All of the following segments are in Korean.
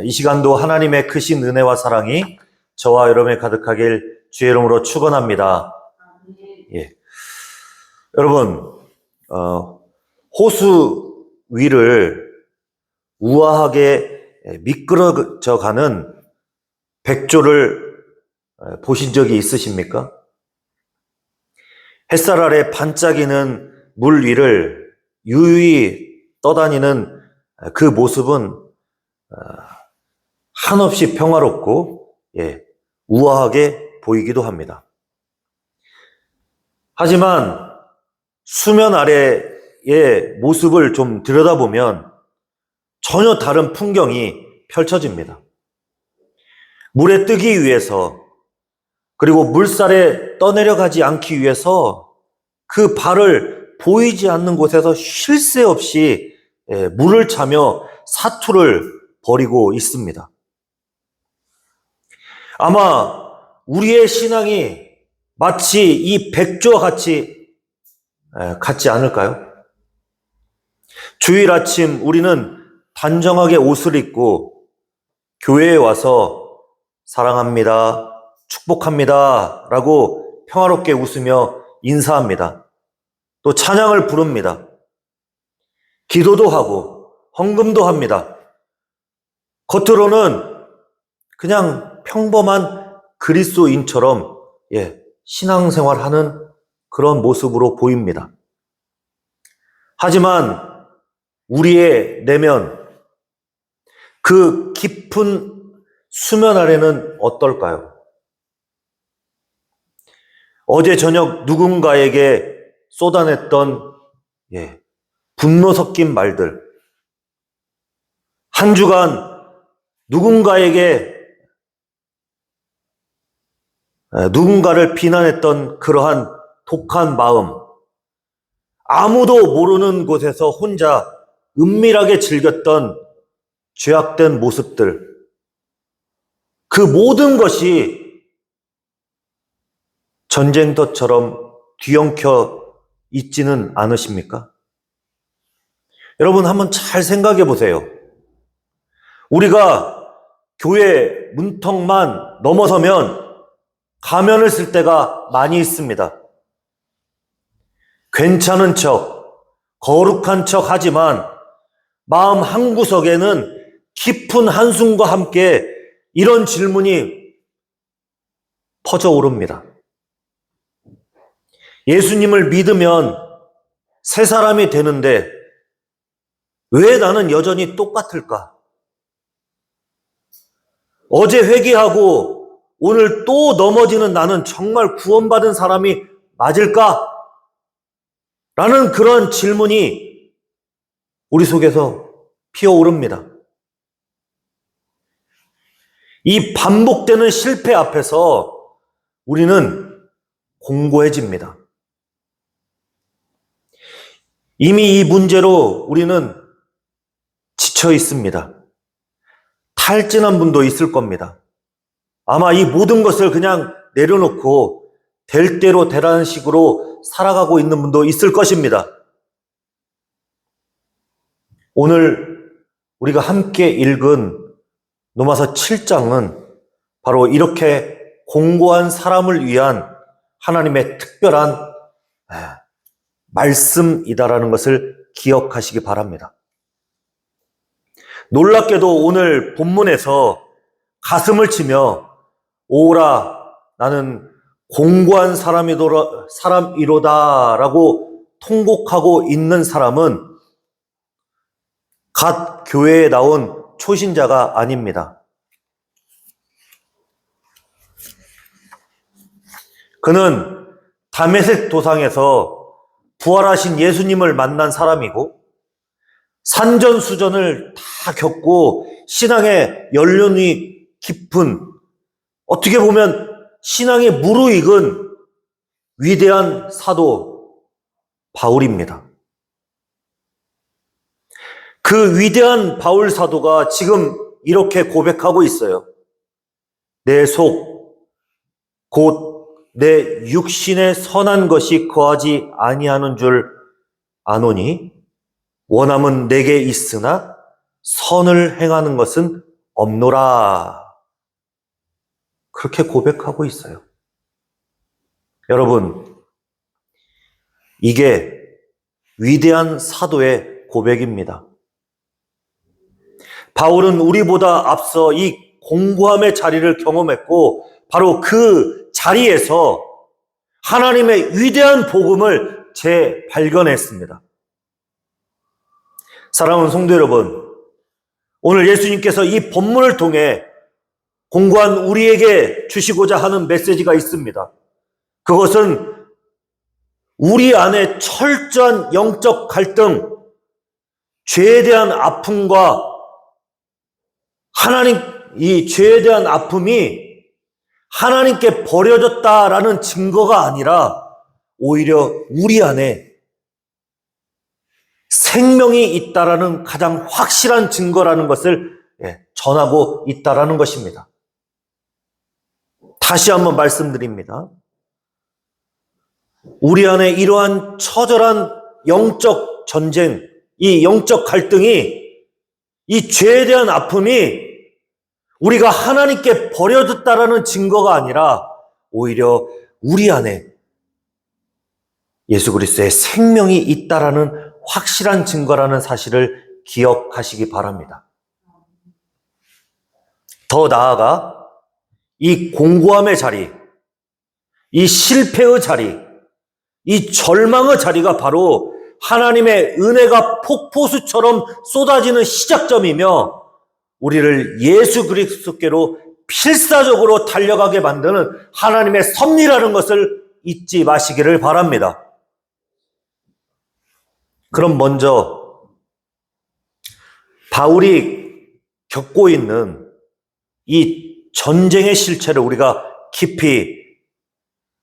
이 시간도 하나님의 크신 은혜와 사랑이 저와 여러분에 가득하길 주의 이름으로 축원합니다. 예. 여러분, 호수 위를 우아하게 미끄러져가는 백조를 보신 적이 있으십니까? 햇살 아래 반짝이는 물 위를 유유히 떠다니는 그 모습은 한없이 평화롭고 우아하게 보이기도 합니다. 하지만 수면 아래의 모습을 좀 들여다보면 전혀 다른 풍경이 펼쳐집니다. 물에 뜨기 위해서, 그리고 물살에 떠내려가지 않기 위해서 그 발을 보이지 않는 곳에서 쉴 새 없이 물을 차며 사투를 벌이고 있습니다. 아마 우리의 신앙이 마치 이 백조와 같지 않을까요? 주일 아침 우리는 단정하게 옷을 입고 교회에 와서 사랑합니다, 축복합니다 라고 평화롭게 웃으며 인사합니다. 또 찬양을 부릅니다. 기도도 하고 헌금도 합니다. 겉으로는 그냥 평범한 그리스도인처럼 신앙생활하는 그런 모습으로 보입니다. 하지만 우리의 내면, 그 깊은 수면 아래는 어떨까요? 어제 저녁 누군가에게 쏟아냈던 분노 섞인 말들, 한 주간 누군가를 비난했던 그러한 독한 마음, 아무도 모르는 곳에서 혼자 은밀하게 즐겼던 죄악된 모습들, 그 모든 것이 전쟁터처럼 뒤엉켜 있지는 않으십니까? 여러분 한번 잘 생각해 보세요. 우리가 교회 문턱만 넘어서면 가면을 쓸 때가 많이 있습니다. 괜찮은 척, 거룩한 척 하지만 마음 한구석에는 깊은 한숨과 함께 이런 질문이 퍼져 오릅니다. 예수님을 믿으면 새 사람이 되는데 왜 나는 여전히 똑같을까? 어제 회개하고 오늘 또 넘어지는 나는 정말 구원받은 사람이 맞을까? 라는 그런 질문이 우리 속에서 피어오릅니다. 이 반복되는 실패 앞에서 우리는 공고해집니다. 이미 이 문제로 우리는 지쳐 있습니다. 탈진한 분도 있을 겁니다. 아마 이 모든 것을 그냥 내려놓고 될 대로 되라는 식으로 살아가고 있는 분도 있을 것입니다. 오늘 우리가 함께 읽은 로마서 7장은 바로 이렇게 공고한 사람을 위한 하나님의 특별한 말씀이다라는 것을 기억하시기 바랍니다. 놀랍게도 오늘 본문에서 가슴을 치며 오라 나는 공고한 사람이로다라고 통곡하고 있는 사람은 갓 교회에 나온 초신자가 아닙니다. 그는 다메섹 도상에서 부활하신 예수님을 만난 사람이고 산전수전을 다 겪고 신앙의 연륜이 깊은, 어떻게 보면 신앙에 무르익은 위대한 사도 바울입니다. 그 위대한 바울 사도가 지금 이렇게 고백하고 있어요. 내 속, 곧 내 육신에 선한 것이 거하지 아니하는 줄 아노니 원함은 내게 있으나 선을 행하는 것은 없노라. 그렇게 고백하고 있어요. 여러분, 이게 위대한 사도의 고백입니다. 바울은 우리보다 앞서 이 공고함의 자리를 경험했고 바로 그 자리에서 하나님의 위대한 복음을 재발견했습니다. 사랑하는 성도 여러분, 오늘 예수님께서 이 본문을 통해 공고한 우리에게 주시고자 하는 메시지가 있습니다. 그것은 우리 안에 철저한 영적 갈등, 죄에 대한 아픔과 이 죄에 대한 아픔이 하나님께 버려졌다라는 증거가 아니라 오히려 우리 안에 생명이 있다라는 가장 확실한 증거라는 것을 전하고 있다라는 것입니다. 다시 한번 말씀드립니다. 우리 안에 이러한 처절한 영적 전쟁, 이 영적 갈등이, 이 죄에 대한 아픔이 우리가 하나님께 버려졌다라는 증거가 아니라 오히려 우리 안에 예수 그리스도의 생명이 있다라는 확실한 증거라는 사실을 기억하시기 바랍니다. 더 나아가 이 공고함의 자리, 이 실패의 자리, 이 절망의 자리가 바로 하나님의 은혜가 폭포수처럼 쏟아지는 시작점이며 우리를 예수 그리스도께로 필사적으로 달려가게 만드는 하나님의 섭리라는 것을 잊지 마시기를 바랍니다. 그럼 먼저 바울이 겪고 있는 이 전쟁의 실체를 우리가 깊이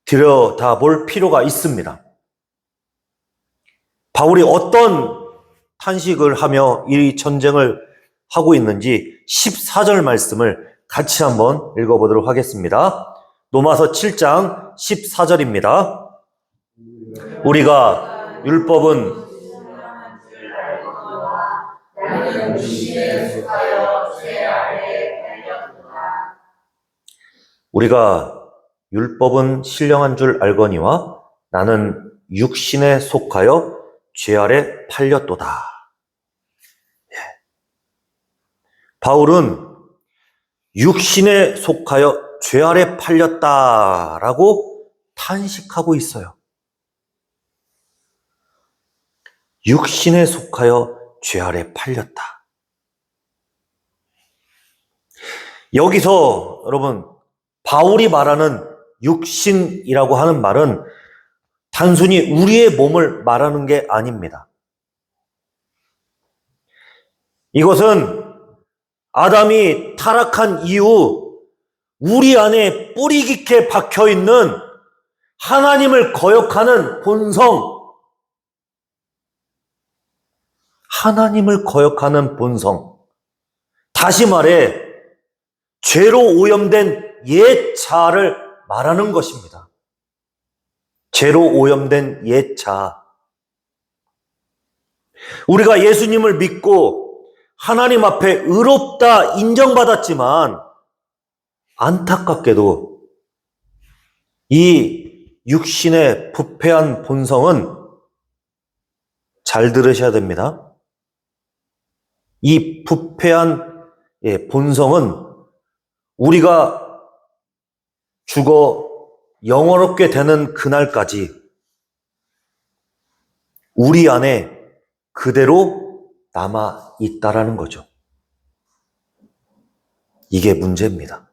들여다볼 필요가 있습니다. 바울이 어떤 탄식을 하며 이 전쟁을 하고 있는지 14절 말씀을 같이 한번 읽어보도록 하겠습니다. 로마서 7장 14절입니다. 우리가 율법은 신령한 줄 알거니와 나는 육신에 속하여 죄 아래 팔렸도다. 바울은 육신에 속하여 죄 아래 팔렸다라고 탄식하고 있어요. 육신에 속하여 죄 아래 팔렸다. 여기서 여러분, 바울이 말하는 육신이라고 하는 말은 단순히 우리의 몸을 말하는 게 아닙니다. 이것은 아담이 타락한 이후 우리 안에 뿌리 깊게 박혀있는 하나님을 거역하는 본성, 다시 말해 죄로 오염된 옛 자아를 말하는 것입니다. 죄로 오염된 옛 자아. 우리가 예수님을 믿고 하나님 앞에 의롭다 인정받았지만 안타깝게도 이 육신의 부패한 본성은, 잘 들으셔야 됩니다. 이 부패한 본성은 우리가 죽어 영원롭게 되는 그날까지 우리 안에 그대로 남아 있다라는 거죠. 이게 문제입니다.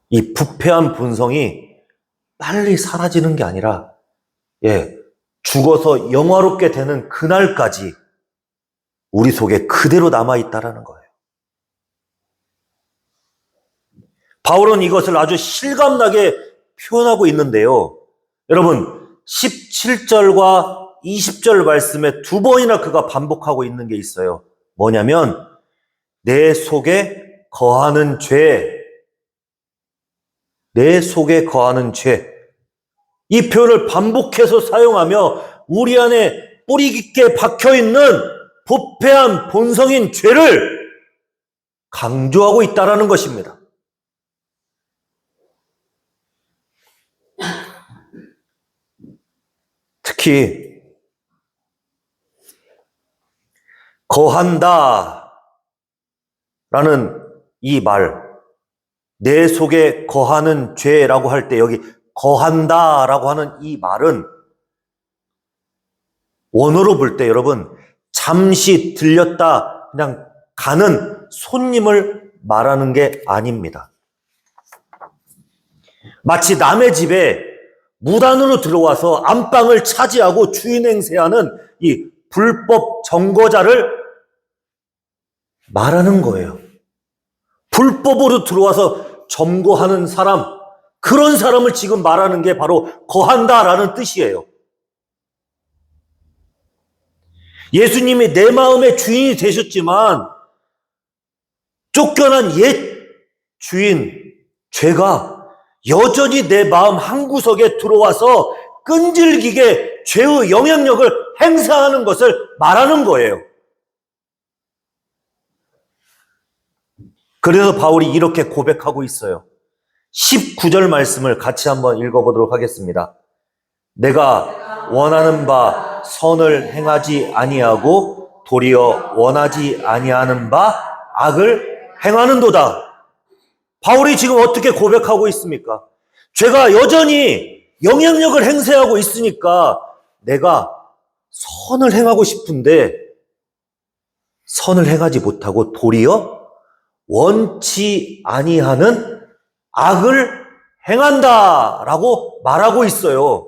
이 부패한 본성이 빨리 사라지는 게 아니라 죽어서 영화롭게 되는 그날까지 우리 속에 그대로 남아 있다라는 거예요. 바울은 이것을 아주 실감나게 표현하고 있는데요. 여러분, 17절과 20절 말씀에 두 번이나 그가 반복하고 있는 게 있어요. 뭐냐면 내 속에 거하는 죄, 내 속에 거하는 죄. 이 표현을 반복해서 사용하며 우리 안에 뿌리 깊게 박혀있는 부패한 본성인 죄를 강조하고 있다는 것입니다. 특히 거한다 라는 이 말, 내 속에 거하는 죄라고 할 때 여기 거한다 라고 하는 이 말은 원어로 볼 때 여러분 잠시 들렸다 그냥 가는 손님을 말하는 게 아닙니다. 마치 남의 집에 무단으로 들어와서 안방을 차지하고 주인 행세하는 이 불법 점거자를 말하는 거예요. 불법으로 들어와서 점거하는 사람, 그런 사람을 지금 말하는 게 바로 거한다라는 뜻이에요. 예수님이 내 마음의 주인이 되셨지만 쫓겨난 옛 주인, 죄가 여전히 내 마음 한구석에 들어와서 끈질기게 죄의 영향력을 행사하는 것을 말하는 거예요. 그래서 바울이 이렇게 고백하고 있어요. 19절 말씀을 같이 한번 읽어보도록 하겠습니다. 내가 원하는 바 선을 행하지 아니하고 도리어 원하지 아니하는 바 악을 행하는도다. 바울이 지금 어떻게 고백하고 있습니까? 죄가 여전히 영향력을 행사하고 있으니까 내가 선을 행하고 싶은데 선을 행하지 못하고 도리어 원치 아니하는 악을 행한다라고 말하고 있어요.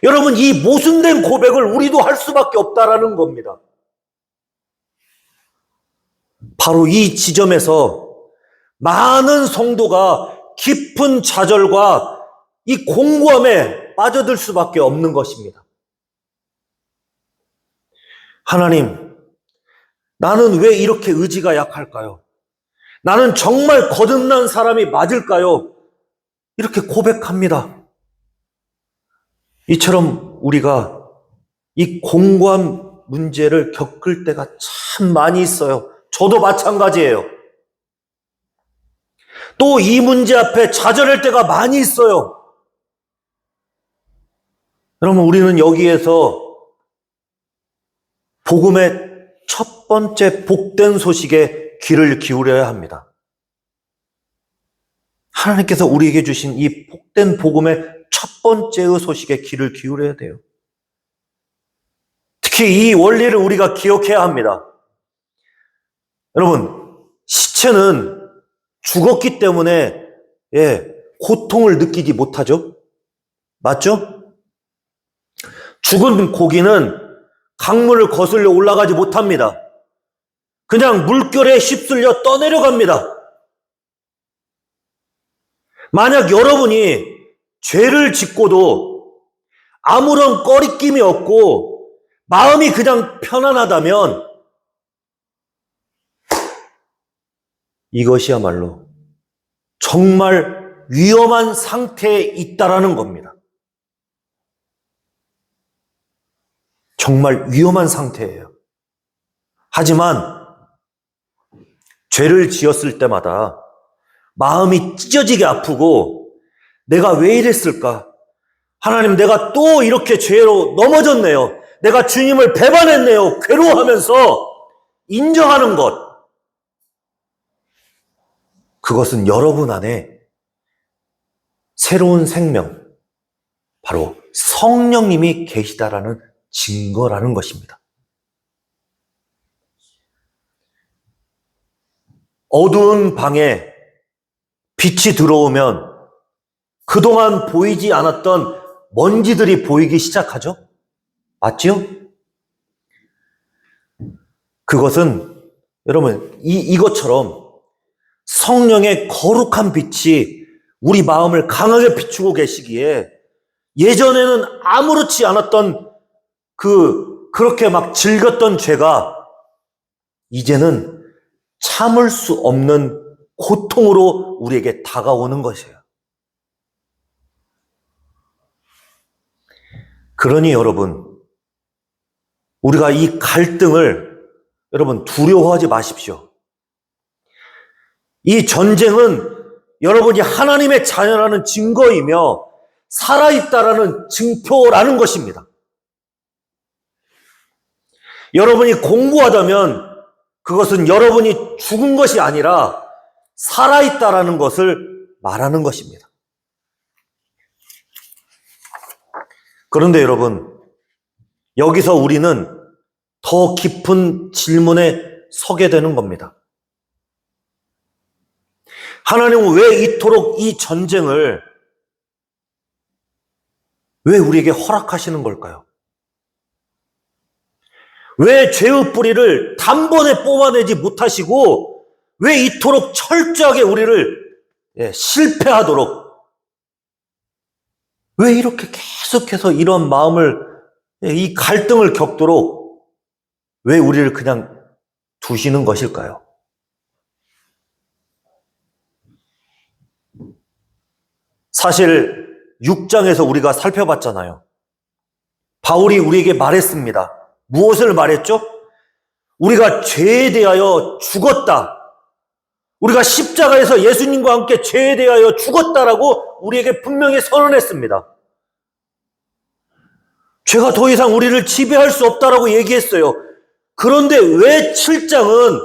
여러분, 이 모순된 고백을 우리도 할 수밖에 없다라는 겁니다. 바로 이 지점에서 많은 성도가 깊은 좌절과 이 공고함에 빠져들 수밖에 없는 것입니다. 하나님, 나는 왜 이렇게 의지가 약할까요? 나는 정말 거듭난 사람이 맞을까요? 이렇게 고백합니다. 이처럼 우리가 이 공고한 문제를 겪을 때가 참 많이 있어요. 저도 마찬가지예요. 또 이 문제 앞에 좌절할 때가 많이 있어요. 여러분, 우리는 여기에서 복음의 첫 번째 복된 소식에 귀를 기울여야 합니다. 하나님께서 우리에게 주신 이 복된 복음의 첫 번째의 소식에 귀를 기울여야 돼요. 특히 이 원리를 우리가 기억해야 합니다. 여러분, 시체는 죽었기 때문에 고통을 느끼지 못하죠? 맞죠? 죽은 고기는 강물을 거슬려 올라가지 못합니다. 그냥 물결에 휩쓸려 떠내려갑니다. 만약 여러분이 죄를 짓고도 아무런 꺼리낌이 없고 마음이 그냥 편안하다면 이것이야말로 정말 위험한 상태에 있다라는 겁니다. 정말 위험한 상태예요. 하지만 죄를 지었을 때마다 마음이 찢어지게 아프고 내가 왜 이랬을까? 하나님, 내가 또 이렇게 죄로 넘어졌네요. 내가 주님을 배반했네요. 괴로워하면서 인정하는 것. 그것은 여러분 안에 새로운 생명, 바로 성령님이 계시다라는 증거라는 것입니다. 어두운 방에 빛이 들어오면 그동안 보이지 않았던 먼지들이 보이기 시작하죠? 맞죠? 그것은 여러분 이것처럼 성령의 거룩한 빛이 우리 마음을 강하게 비추고 계시기에 예전에는 아무렇지 않았던 그렇게 막 즐겼던 죄가 이제는 참을 수 없는 고통으로 우리에게 다가오는 것이에요. 그러니 여러분, 우리가 이 갈등을 여러분 두려워하지 마십시오. 이 전쟁은 여러분이 하나님의 자녀라는 증거이며 살아있다라는 증표라는 것입니다. 여러분이 공부하다면 그것은 여러분이 죽은 것이 아니라 살아있다라는 것을 말하는 것입니다. 그런데 여러분, 여기서 우리는 더 깊은 질문에 서게 되는 겁니다. 하나님은 왜 이토록 이 전쟁을 왜 우리에게 허락하시는 걸까요? 왜 죄의 뿌리를 단번에 뽑아내지 못하시고 왜 이토록 철저하게 우리를 실패하도록 왜 이렇게 계속해서 이런 마음을 이 갈등을 겪도록 왜 우리를 그냥 두시는 것일까요? 사실 6장에서 우리가 살펴봤잖아요. 바울이 우리에게 말했습니다. 무엇을 말했죠? 우리가 죄에 대하여 죽었다. 우리가 십자가에서 예수님과 함께 죄에 대하여 죽었다라고 우리에게 분명히 선언했습니다. 죄가 더 이상 우리를 지배할 수 없다라고 얘기했어요. 그런데 왜 7장은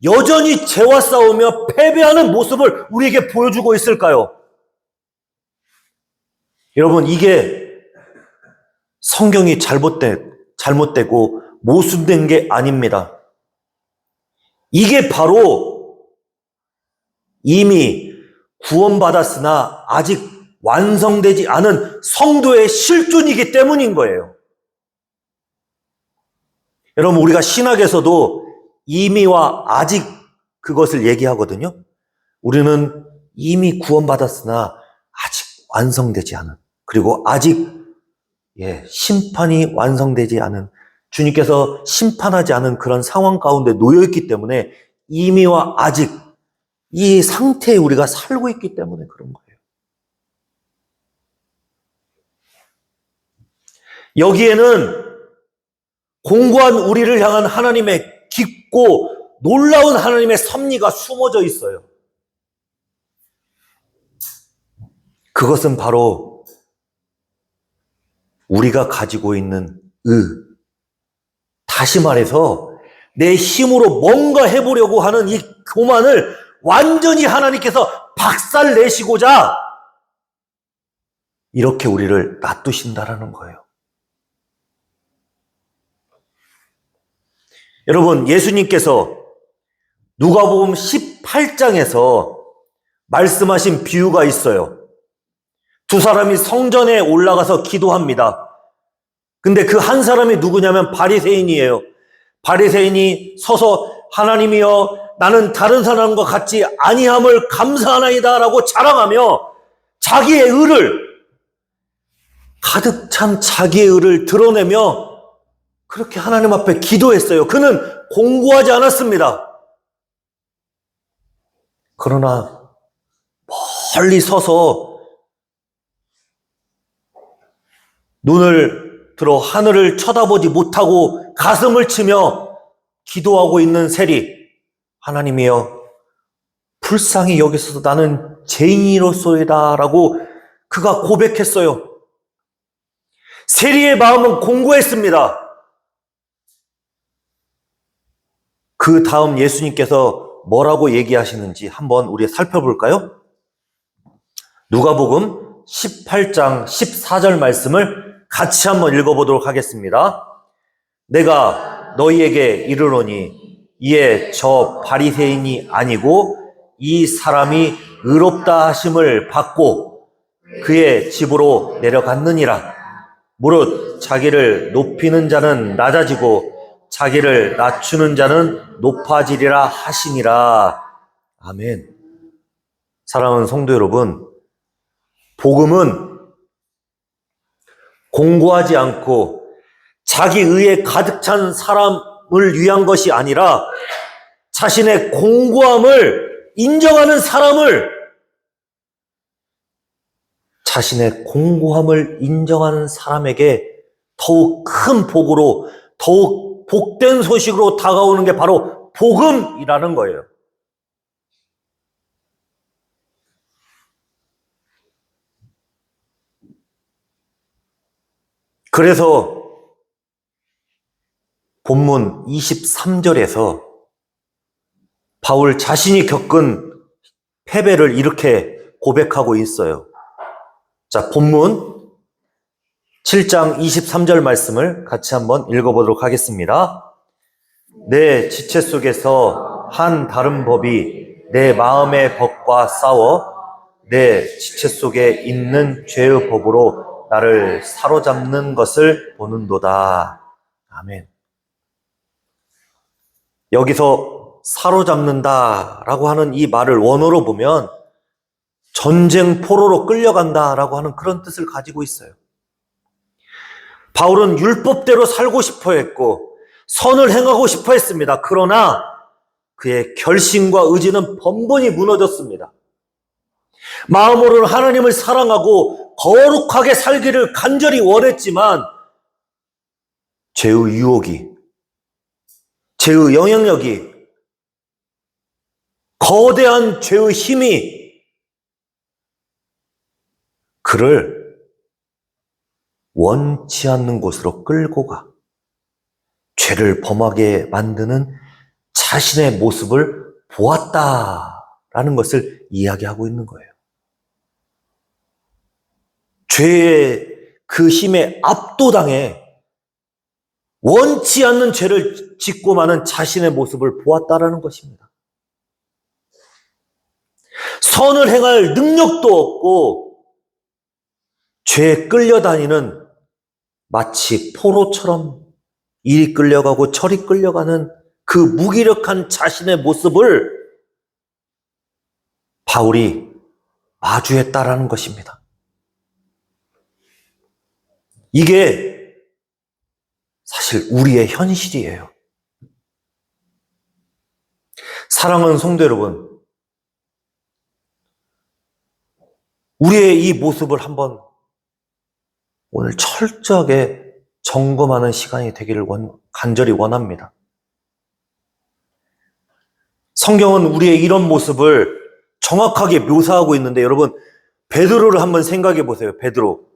여전히 죄와 싸우며 패배하는 모습을 우리에게 보여주고 있을까요? 여러분, 이게 성경이 잘못되고 모순된 게 아닙니다. 이게 바로 이미 구원받았으나 아직 완성되지 않은 성도의 실존이기 때문인 거예요. 여러분, 우리가 신학에서도 이미와 아직 그것을 얘기하거든요. 우리는 이미 구원받았으나 아직 완성되지 않은, 그리고 아직 심판이 완성되지 않은, 주님께서 심판하지 않은 그런 상황 가운데 놓여있기 때문에 이미와 아직 이 상태에 우리가 살고 있기 때문에 그런 거예요. 여기에는 공고한 우리를 향한 하나님의 깊고 놀라운 하나님의 섭리가 숨어져 있어요. 그것은 바로 우리가 가지고 있는 다시 말해서 내 힘으로 뭔가 해보려고 하는 이 교만을 완전히 하나님께서 박살내시고자 이렇게 우리를 놔두신다라는 거예요. 여러분, 예수님께서 누가복음 18장에서 말씀하신 비유가 있어요. 두 사람이 성전에 올라가서 기도합니다. 근데 그 한 사람이 누구냐면 바리새인이에요. 바리새인이 서서 하나님이여 나는 다른 사람과 같이 아니함을 감사하나이다 라고 자랑하며 자기의 의를 가득 찬 자기의 의를 드러내며 그렇게 하나님 앞에 기도했어요. 그는 공고하지 않았습니다. 그러나 멀리 서서 눈을 들어 하늘을 쳐다보지 못하고 가슴을 치며 기도하고 있는 세리, 하나님이여 불쌍히 여기서도 나는 죄인이로소이다 라고 그가 고백했어요. 세리의 마음은 공고했습니다. 그 다음 예수님께서 뭐라고 얘기하시는지 한번 우리 살펴볼까요? 누가복음 18장 14절 말씀을 같이 한번 읽어보도록 하겠습니다. 내가 너희에게 이르노니 이에 저 바리새인이 아니고 이 사람이 의롭다 하심을 받고 그의 집으로 내려갔느니라. 무릇 자기를 높이는 자는 낮아지고 자기를 낮추는 자는 높아지리라 하시니라. 아멘. 사랑하는 성도 여러분, 복음은 공고하지 않고 자기 의에 가득 찬 사람을 위한 것이 아니라 자신의 공고함을 인정하는 사람에게 더욱 큰 복으로, 더욱 복된 소식으로 다가오는 게 바로 복음이라는 거예요. 그래서 본문 23절에서 바울 자신이 겪은 패배를 이렇게 고백하고 있어요. 자, 본문 7장 23절 말씀을 같이 한번 읽어보도록 하겠습니다. 내 지체 속에서 한 다른 법이 내 마음의 법과 싸워 내 지체 속에 있는 죄의 법으로 나를 사로잡는 것을 보는도다. 아멘. 여기서 사로잡는다라고 하는 이 말을 원어로 보면 전쟁 포로로 끌려간다라고 하는 그런 뜻을 가지고 있어요. 바울은 율법대로 살고 싶어 했고 선을 행하고 싶어 했습니다. 그러나 그의 결심과 의지는 번번이 무너졌습니다. 마음으로는 하나님을 사랑하고 거룩하게 살기를 간절히 원했지만 죄의 유혹이, 죄의 영향력이, 거대한 죄의 힘이 그를 원치 않는 곳으로 끌고 가 죄를 범하게 만드는 자신의 모습을 보았다라는 것을 이야기하고 있는 거예요. 죄의 그 힘에 압도당해 원치 않는 죄를 짓고 마는 자신의 모습을 보았다라는 것입니다. 선을 행할 능력도 없고 죄에 끌려다니는 마치 포로처럼 이리 끌려가고 저리 끌려가는 그 무기력한 자신의 모습을 바울이 마주했다라는 것입니다. 이게 사실 우리의 현실이에요. 사랑하는 성도 여러분, 우리의 이 모습을 한번 오늘 철저하게 점검하는 시간이 되기를 간절히 원합니다. 성경은 우리의 이런 모습을 정확하게 묘사하고 있는데 여러분, 베드로를 한번 생각해 보세요. 베드로.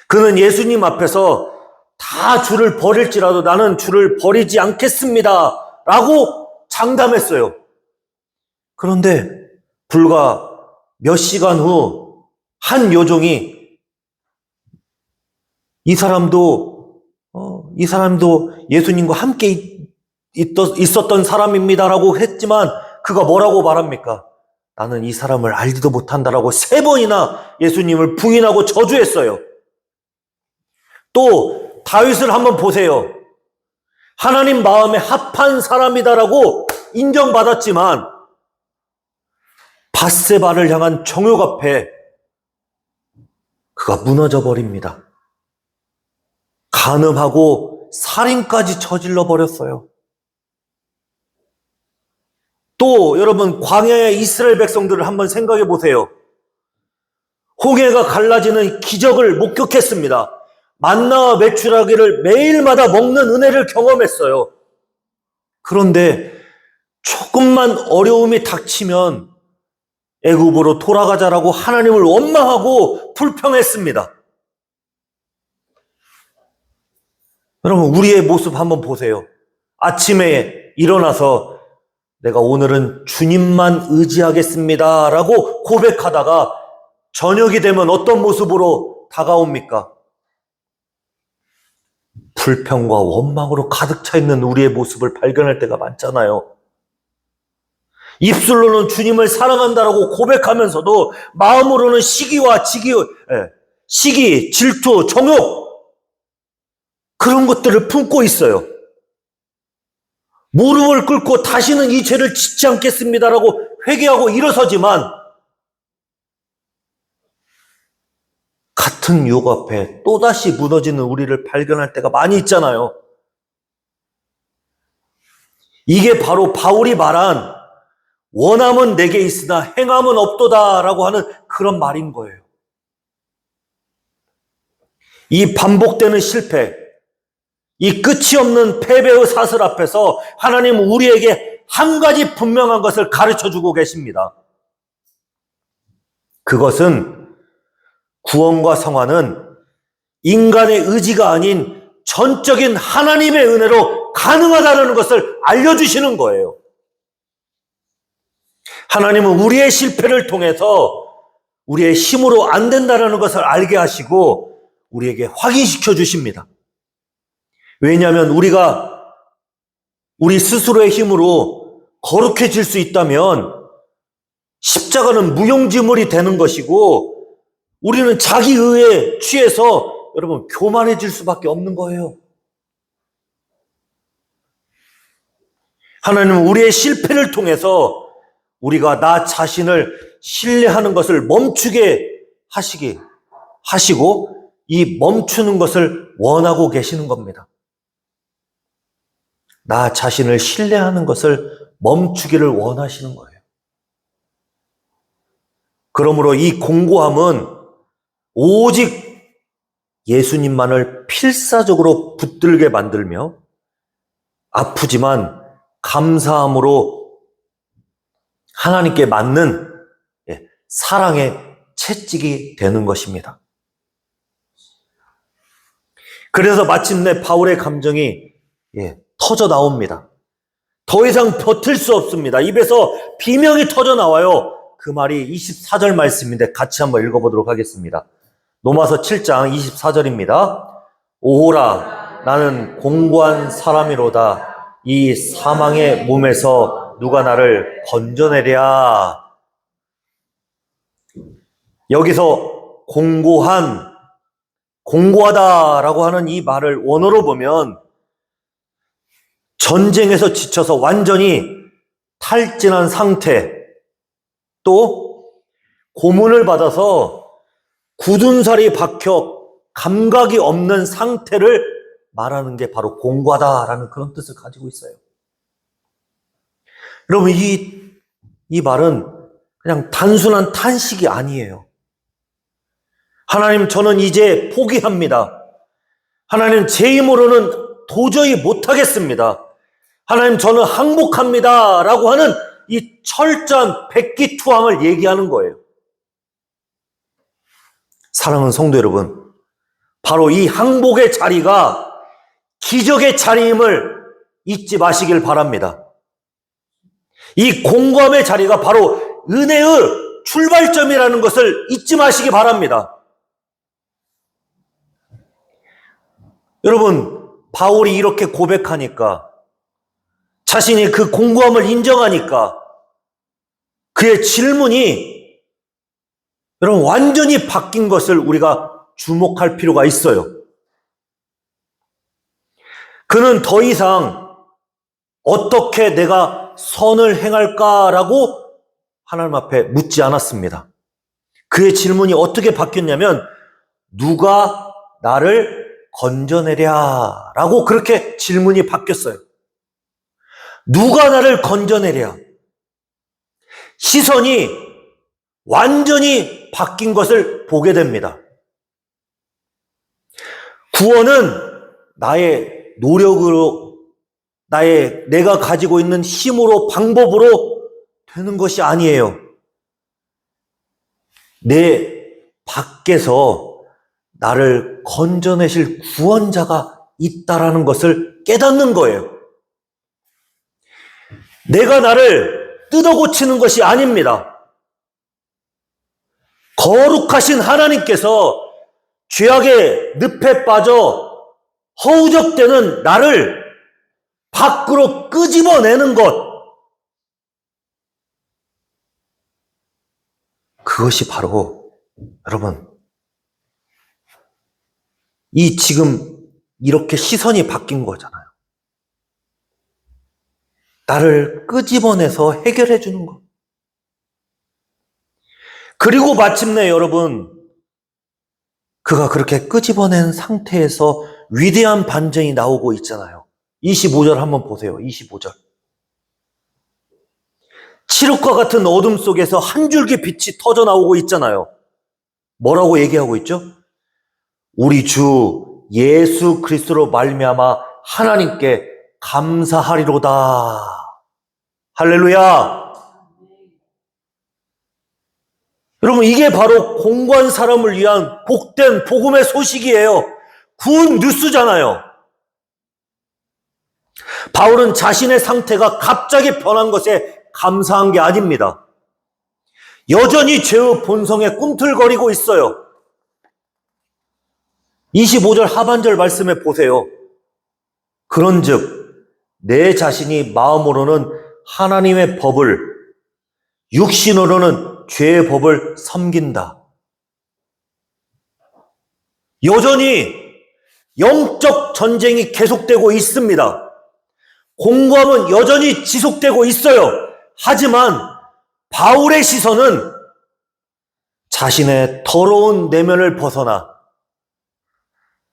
그는 예수님 앞에서 다 주를 버릴지라도 나는 주를 버리지 않겠습니다 라고 장담했어요. 그런데 불과 몇 시간 후 한 요종이 이 사람도 예수님과 함께 있었던 사람입니다라고 했지만 그가 뭐라고 말합니까? 나는 이 사람을 알지도 못한다라고 3번이나 예수님을 부인하고 저주했어요. 또 다윗을 한번 보세요. 하나님 마음에 합한 사람이다라고 인정받았지만 밧세바를 향한 정욕 앞에 그가 무너져 버립니다. 간음하고 살인까지 저질러 버렸어요. 또 여러분, 광야의 이스라엘 백성들을 한번 생각해 보세요. 홍해가 갈라지는 기적을 목격했습니다. 만나와 메추라기를 매일마다 먹는 은혜를 경험했어요. 그런데 조금만 어려움이 닥치면 애굽으로 돌아가자라고 하나님을 원망하고 불평했습니다. 여러분, 우리의 모습 한번 보세요. 아침에 일어나서 내가 오늘은 주님만 의지하겠습니다 라고 고백하다가 저녁이 되면 어떤 모습으로 다가옵니까? 불평과 원망으로 가득 차 있는 우리의 모습을 발견할 때가 많잖아요. 입술로는 주님을 사랑한다라고 고백하면서도 마음으로는 시기, 질투, 정욕 그런 것들을 품고 있어요. 무릎을 꿇고 다시는 이 죄를 짓지 않겠습니다라고 회개하고 일어서지만 같은 유혹 앞에 또다시 무너지는 우리를 발견할 때가 많이 있잖아요. 이게 바로 바울이 말한 원함은 내게 있으나 행함은 없도다라고 하는 그런 말인 거예요. 이 반복되는 실패, 이 끝이 없는 패배의 사슬 앞에서 하나님은 우리에게 한 가지 분명한 것을 가르쳐주고 계십니다. 그것은 구원과 성화는 인간의 의지가 아닌 전적인 하나님의 은혜로 가능하다는 것을 알려주시는 거예요. 하나님은 우리의 실패를 통해서 우리의 힘으로 안 된다는 것을 알게 하시고 우리에게 확인시켜 주십니다. 왜냐하면 우리가 우리 스스로의 힘으로 거룩해질 수 있다면 십자가는 무용지물이 되는 것이고 우리는 자기 의에 취해서 여러분 교만해질 수밖에 없는 거예요. 하나님은 우리의 실패를 통해서 우리가 나 자신을 신뢰하는 것을 멈추게 하시고 이 멈추는 것을 원하고 계시는 겁니다. 나 자신을 신뢰하는 것을 멈추기를 원하시는 거예요. 그러므로 이 공고함은 오직 예수님만을 필사적으로 붙들게 만들며 아프지만 감사함으로 하나님께 맞는 사랑의 채찍이 되는 것입니다. 그래서 마침내 바울의 감정이 터져 나옵니다. 더 이상 버틸 수 없습니다. 입에서 비명이 터져 나와요. 그 말이 24절 말씀인데 같이 한번 읽어보도록 하겠습니다. 로마서 7장 24절입니다. 오호라 나는 공고한 사람이로다. 이 사망의 몸에서 누가 나를 건져내랴. 여기서 공고하다라고 하는 이 말을 원어로 보면 전쟁에서 지쳐서 완전히 탈진한 상태, 또 고문을 받아서 굳은 살이 박혀 감각이 없는 상태를 말하는 게 바로 공고하다라는 그런 뜻을 가지고 있어요. 여러분, 이 말은 그냥 단순한 탄식이 아니에요. 하나님, 저는 이제 포기합니다. 하나님, 제 힘으로는 도저히 못하겠습니다. 하나님, 저는 항복합니다. 라고 하는 이 철저한 백기투항을 얘기하는 거예요. 사랑하는 성도 여러분, 바로 이 항복의 자리가 기적의 자리임을 잊지 마시길 바랍니다. 이 공감의 자리가 바로 은혜의 출발점이라는 것을 잊지 마시기 바랍니다. 여러분, 바울이 이렇게 고백하니까, 자신이 그 공고함을 인정하니까 그의 질문이 여러분 완전히 바뀐 것을 우리가 주목할 필요가 있어요. 그는 더 이상 어떻게 내가 선을 행할까라고 하나님 앞에 묻지 않았습니다. 그의 질문이 어떻게 바뀌었냐면 누가 나를 건져내랴 라고 그렇게 질문이 바뀌었어요. 누가 나를 건져내랴. 시선이 완전히 바뀐 것을 보게 됩니다. 구원은 나의 노력으로, 내가 가지고 있는 힘으로, 방법으로 되는 것이 아니에요. 내 밖에서 나를 건져내실 구원자가 있다라는 것을 깨닫는 거예요. 내가 나를 뜯어고치는 것이 아닙니다. 거룩하신 하나님께서 죄악의 늪에 빠져 허우적대는 나를 밖으로 끄집어내는 것, 그것이 바로 여러분 이 지금 이렇게 시선이 바뀐 거잖아요. 나를 끄집어내서 해결해 주는 것. 그리고 마침내 여러분, 그가 그렇게 끄집어낸 상태에서 위대한 반전이 나오고 있잖아요. 25절 한번 보세요. 25절. 칠흑과 같은 어둠 속에서 한 줄기 빛이 터져 나오고 있잖아요. 뭐라고 얘기하고 있죠? 우리 주 예수 그리스도로 말미암아 하나님께 감사하리로다. 할렐루야. 여러분, 이게 바로 공고한 사람을 위한 복된 복음의 소식이에요. 굿 뉴스잖아요. 바울은 자신의 상태가 갑자기 변한 것에 감사한 게 아닙니다. 여전히 죄의 본성에 꿈틀거리고 있어요. 25절 하반절 말씀에 보세요. 그런즉 내 자신이 마음으로는 하나님의 법을, 육신으로는 죄의 법을 섬긴다. 여전히 영적 전쟁이 계속되고 있습니다. 공고함은 여전히 지속되고 있어요. 하지만 바울의 시선은 자신의 더러운 내면을 벗어나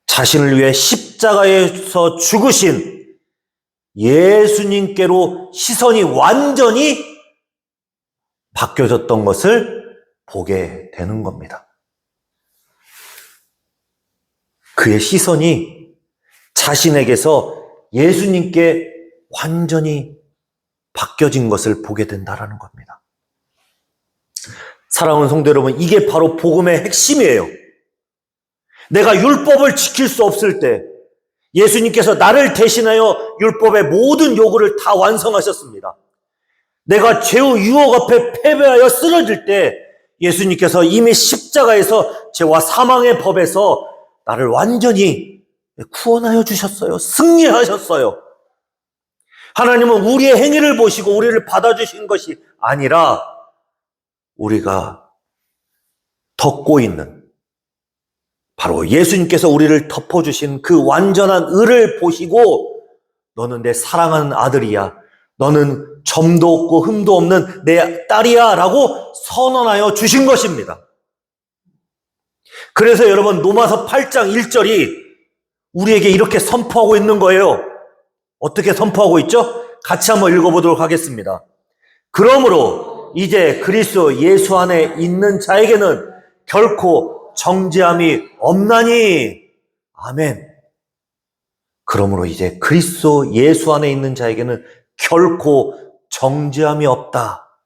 자신을 위해 십자가에서 죽으신 예수님께로 시선이 완전히 바뀌어졌던 것을 보게 되는 겁니다. 그의 시선이 자신에게서 예수님께 완전히 바뀌어진 것을 보게 된다는 겁니다. 사랑하는 성도 여러분, 이게 바로 복음의 핵심이에요. 내가 율법을 지킬 수 없을 때 예수님께서 나를 대신하여 율법의 모든 요구를 다 완성하셨습니다. 내가 죄의 유혹 앞에 패배하여 쓰러질 때 예수님께서 이미 십자가에서 죄와 사망의 법에서 나를 완전히 구원하여 주셨어요. 승리하셨어요. 하나님은 우리의 행위를 보시고 우리를 받아주신 것이 아니라 우리가 덮고 있는 바로 예수님께서 우리를 덮어주신 그 완전한 의를 보시고 너는 내 사랑하는 아들이야. 너는 점도 없고 흠도 없는 내 딸이야 라고 선언하여 주신 것입니다. 그래서 여러분 로마서 8장 1절이 우리에게 이렇게 선포하고 있는 거예요. 어떻게 선포하고 있죠? 같이 한번 읽어보도록 하겠습니다. 그러므로 이제 그리스도 예수 안에 있는 자에게는 결코 정죄함이 없나니. 아멘. 그러므로 이제 그리스도 예수 안에 있는 자에게는 결코 정죄함이 없다.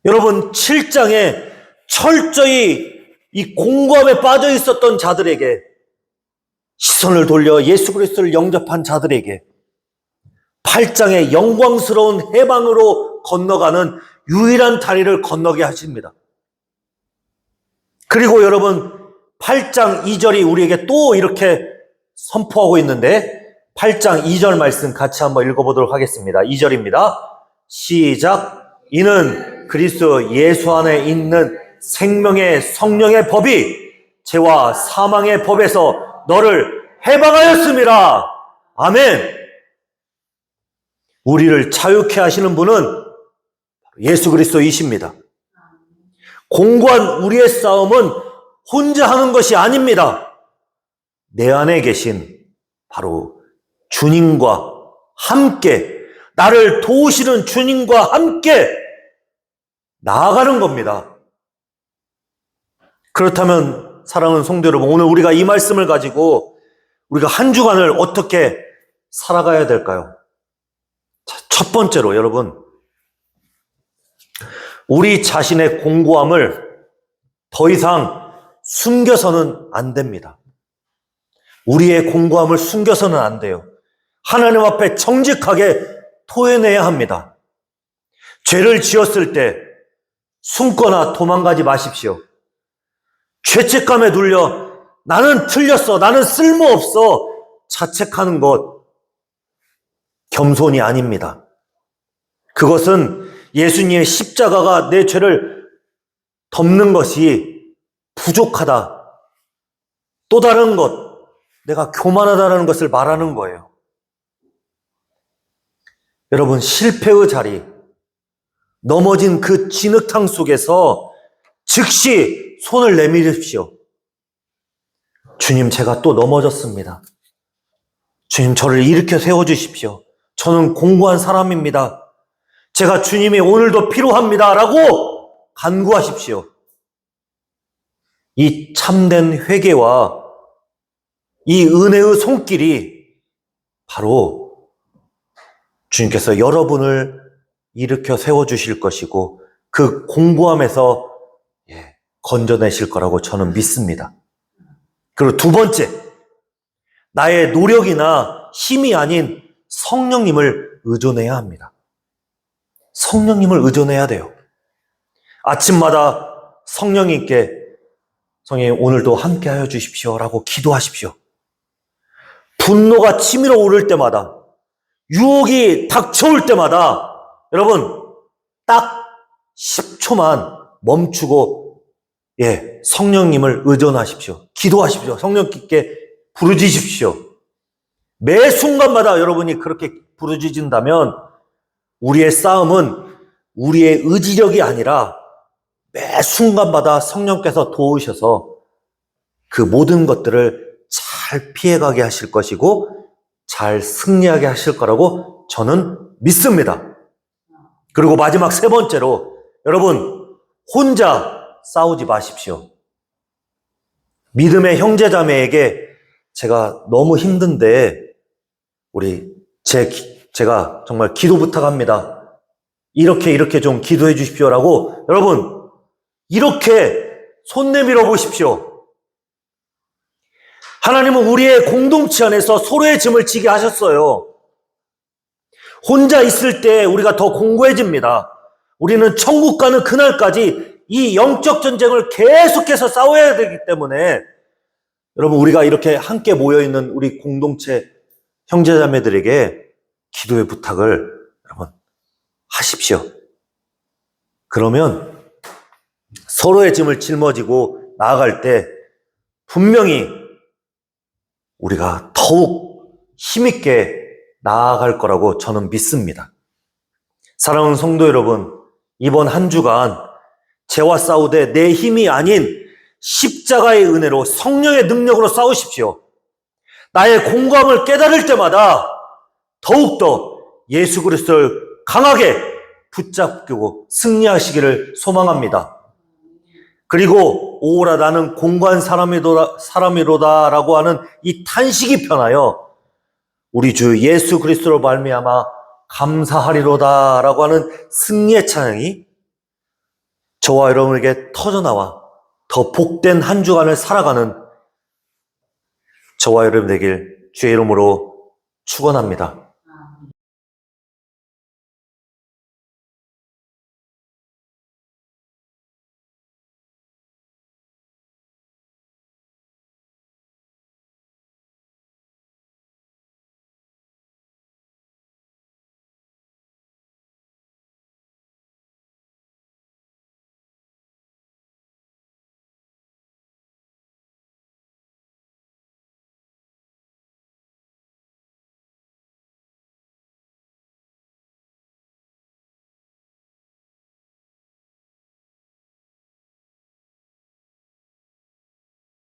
여러분 7장에 철저히 이 공고함에 빠져 있었던 자들에게 시선을 돌려 예수 그리스도를 영접한 자들에게 8장의 영광스러운 해방으로 건너가는 유일한 다리를 건너게 하십니다. 그리고 여러분 8장 2절이 우리에게 또 이렇게 선포하고 있는데 8장 2절 말씀 같이 한번 읽어보도록 하겠습니다. 2절입니다. 시작. 이는 그리스도 예수 안에 있는 생명의 성령의 법이 죄와 사망의 법에서 너를 해방하였습니다. 아멘. 우리를 자유케 하시는 분은 예수 그리스도이십니다. 공고한 우리의 싸움은 혼자 하는 것이 아닙니다. 내 안에 계신 바로 주님과 함께, 나를 도우시는 주님과 함께 나아가는 겁니다. 그렇다면 사랑하는 성도 여러분, 오늘 우리가 이 말씀을 가지고 우리가 한 주간을 어떻게 살아가야 될까요? 자, 첫 번째로 여러분, 우리 자신의 공고함을 더 이상 숨겨서는 안 됩니다. 우리의 공고함을 숨겨서는 안 돼요. 하나님 앞에 정직하게 토해내야 합니다. 죄를 지었을 때 숨거나 도망가지 마십시오. 죄책감에 눌려 나는 틀렸어, 나는 쓸모없어 자책하는 것 겸손이 아닙니다. 그것은 예수님의 십자가가 내 죄를 덮는 것이 부족하다, 또 다른 것, 내가 교만하다는 것을 말하는 거예요. 여러분, 실패의 자리, 넘어진 그 진흙탕 속에서 즉시 손을 내밀으십시오. 주님, 제가 또 넘어졌습니다. 주님, 저를 일으켜 세워주십시오. 저는 공고한 사람입니다. 제가 주님이 오늘도 필요합니다. 라고 간구하십시오. 이 참된 회개와 이 은혜의 손길이 바로 주님께서 여러분을 일으켜 세워주실 것이고 그 공고함에서 건져내실 거라고 저는 믿습니다. 그리고 두 번째, 나의 노력이나 힘이 아닌 성령님을 의존해야 합니다. 성령님을 의존해야 돼요. 아침마다 성령님께 성령님 오늘도 함께하여 주십시오라고 기도하십시오. 분노가 치밀어 오를 때마다, 유혹이 닥쳐올 때마다 여러분 딱 10초만 멈추고 성령님을 의존하십시오. 기도하십시오. 성령님께 부르짖으십시오. 매 순간마다 여러분이 그렇게 부르짖는다면 우리의 싸움은 우리의 의지력이 아니라 매 순간마다 성령께서 도우셔서 그 모든 것들을 잘 피해가게 하실 것이고 잘 승리하게 하실 거라고 저는 믿습니다. 그리고 마지막 세 번째로 여러분 혼자 싸우지 마십시오. 믿음의 형제자매에게 제가 너무 힘든데 제가 정말 기도 부탁합니다. 이렇게 좀 기도해 주십시오라고 여러분 이렇게 손 내밀어 보십시오. 하나님은 우리의 공동체 안에서 서로의 짐을 지게 하셨어요. 혼자 있을 때 우리가 더 공고해집니다. 우리는 천국 가는 그날까지 이 영적 전쟁을 계속해서 싸워야 되기 때문에 여러분 우리가 이렇게 함께 모여있는 우리 공동체 형제자매들에게 기도의 부탁을 여러분 하십시오. 그러면 서로의 짐을 짊어지고 나아갈 때 분명히 우리가 더욱 힘있게 나아갈 거라고 저는 믿습니다. 사랑하는 성도 여러분, 이번 한 주간 죄와 싸우되 내 힘이 아닌 십자가의 은혜로 성령의 능력으로 싸우십시오. 나의 공감을 깨달을 때마다 더욱더 예수 그리스도를 강하게 붙잡고 승리하시기를 소망합니다. 그리고 오라 나는 공고한 사람이로다 라고 하는 이 탄식이 편하여 우리 주 예수 그리스도로 말미암아 감사하리로다 라고 하는 승리의 찬양이 저와 여러분에게 터져나와 더 복된 한 주간을 살아가는 저와 여러분 되길 주의 이름으로 축원합니다.